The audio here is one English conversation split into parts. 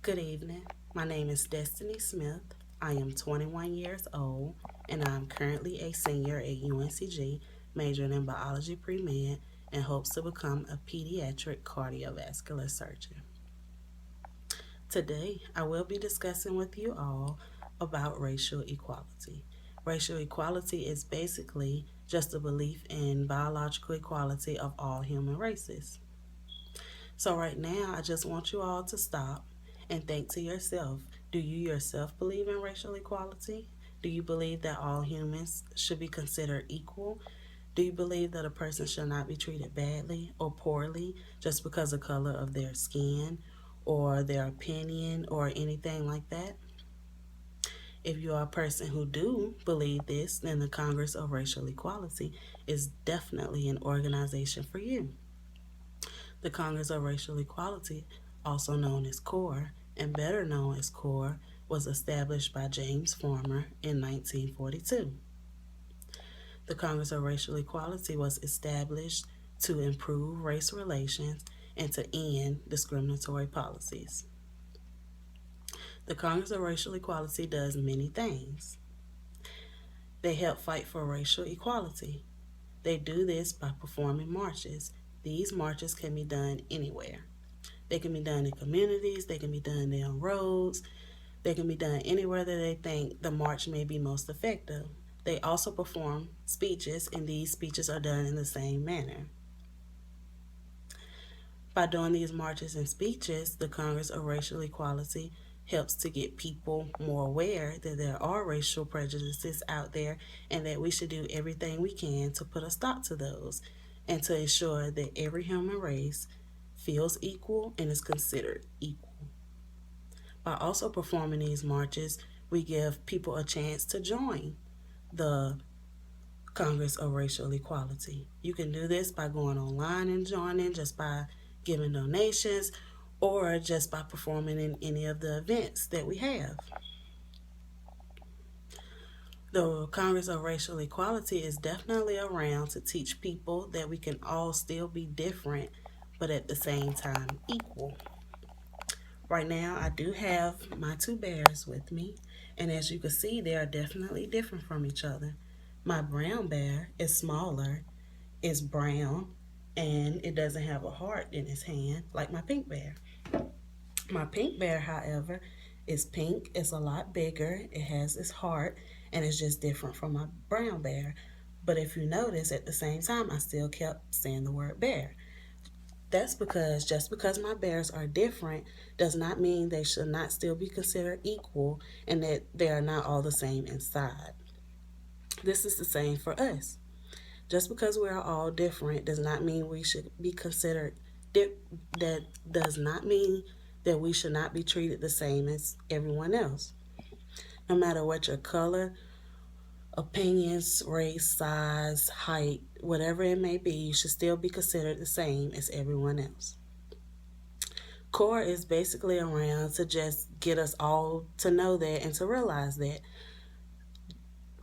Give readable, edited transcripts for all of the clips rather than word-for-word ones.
Good evening. My name is Destiny Smith. I am 21 years old and I'm currently a senior at UNCG, majoring in biology pre-med and hopes to become a pediatric cardiovascular surgeon. Today, I will be discussing with you all about racial equality. Racial equality is basically just a belief in biological equality of all human races. So, right now, I just want you all to stop and think to yourself, do you yourself believe in racial equality? Do you believe that all humans should be considered equal? Do you believe that a person should not be treated badly or poorly just because of the color of their skin or their opinion or anything like that? If you are a person who do believe this, then the Congress of Racial Equality is definitely an organization for you. The Congress of Racial Equality, also known as CORE, and better known as CORE, was established by James Farmer in 1942. The Congress of Racial Equality was established to improve race relations and to end discriminatory policies. The Congress of Racial Equality does many things. They help fight for racial equality. They do this by performing marches. These marches can be done anywhere. They can be done in communities, they can be done on roads, they can be done anywhere that they think the march may be most effective. They also perform speeches, and these speeches are done in the same manner. By doing these marches and speeches, the Congress of Racial Equality helps to get people more aware that there are racial prejudices out there and that we should do everything we can to put a stop to those and to ensure that every human race feels equal and is considered equal. By also performing these marches, we give people a chance to join the Congress of Racial Equality. You can do this by going online and joining, just by giving donations, or just by performing in any of the events that we have. The Congress of Racial Equality is definitely around to teach people that we can all still be different, but at the same time equal. Right now, I do have my two bears with me, and as you can see, they are definitely different from each other. My brown bear is smaller, is brown, and it doesn't have a heart in its hand like my pink bear. My pink bear, however, is pink, it's a lot bigger, it has its heart, and it's just different from my brown bear. But if you notice, at the same time, I still kept saying the word bear. That's because just because my bears are different does not mean they should not still be considered equal and that they are not all the same inside. This is the same for us. Just because we are all different does not mean we should be considered that does not mean that we should not be treated the same as everyone else. No matter what your color, opinions, race, size, height, whatever it may be, you should still be considered the same as everyone else. CORE is basically around to just get us all to know that and to realize that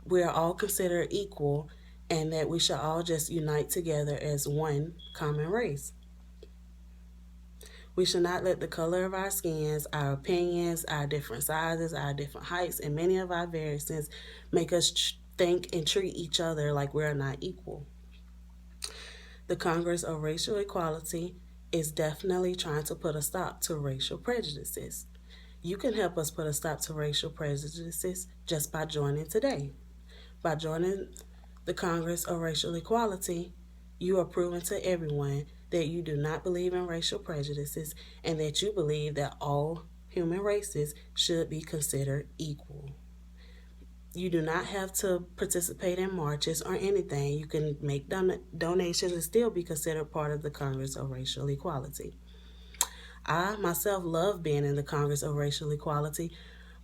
we are all considered equal and that we should all just unite together as one common race. We should not let the color of our skins, our opinions, our different sizes, our different heights, and many of our variances make us think and treat each other like we're not equal. The Congress of Racial Equality is definitely trying to put a stop to racial prejudices. You can help us put a stop to racial prejudices just by joining today. By joining the Congress of Racial Equality, you are proving to everyone that you do not believe in racial prejudices and that you believe that all human races should be considered equal. You do not have to participate in marches or anything. You can make donations and still be considered part of the Congress of Racial Equality. I myself love being in the Congress of Racial Equality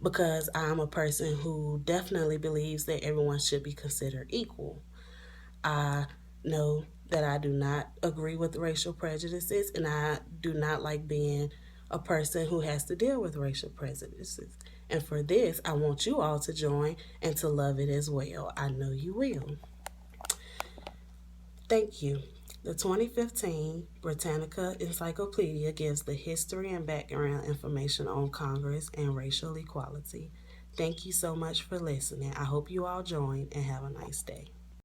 because I'm a person who definitely believes that everyone should be considered equal. I know that I do not agree with racial prejudices, and I do not like being a person who has to deal with racial prejudices. And for this, I want you all to join and to love it as well. I know you will. Thank you. The 2015 Britannica Encyclopedia gives the history and background information on Congress and racial equality. Thank you so much for listening. I hope you all join and have a nice day.